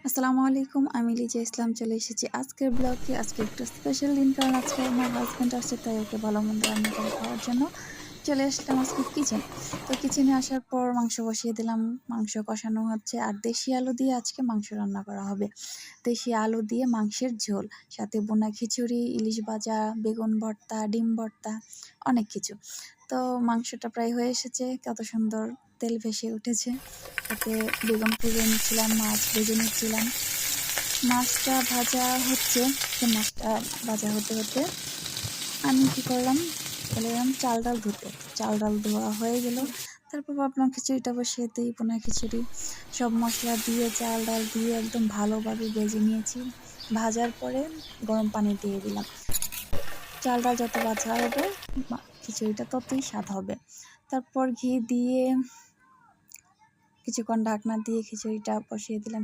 আসসালামু আলাইকুম। আমি লিজা ইসলাম চলে এসেছি আজকের ব্লগে। আজকে একটা স্পেশাল দিন, কারণ আজকে আমার হাসব্যান্ড আসছে, তাই ওকে ভালো-মন্দ রান্না করে খাওয়ার জন্য চলে আসলাম আজকে কিচেনে। তো কিচেনে আসার পর মাংস বসিয়ে দিলাম। মাংস কষানো হচ্ছে আর দেশি আলু দিয়ে আজকে মাংস রান্না করা হবে। দেশি আলু দিয়ে মাংসের ঝোল, সাথে বোনা খিচুড়ি, ইলিশ ভাজা, বেগুন ভর্তা, ডিম ভর্তা, অনেক কিছু। তো মাংসটা প্রায় হয়ে এসেছে, কত সুন্দর তেল ভেসে উঠেছে। সাথে বেগুন কুড়িয়ে নিচ্ছিলাম, মাছ ভেজে নিচ্ছিলাম। মাছটা ভাজা হচ্ছে, তো মাছটা ভাজা হতে হতে আমি কি করলাম, চলে এলাম চাল ডাল ধুতে। চাল ডাল ধোয়া হয়ে গেল, তারপর ভাবলাম খিচুড়িটা বসিয়ে দিই। বোনা খিচুড়ি সব মশলা দিয়ে চাল ডাল দিয়ে একদম ভালোভাবে ভেজে নিয়েছি। ভাজার পরে গরম পানি দিয়ে দিলাম। চাল ডাল যত ভাজা হবে খিচুড়িটা ততই স্বাদ হবে। তারপর ঘি দিয়ে কিছুক্ষণ ঢাকনা দিয়ে খিচুড়িটা বসিয়ে দিলাম।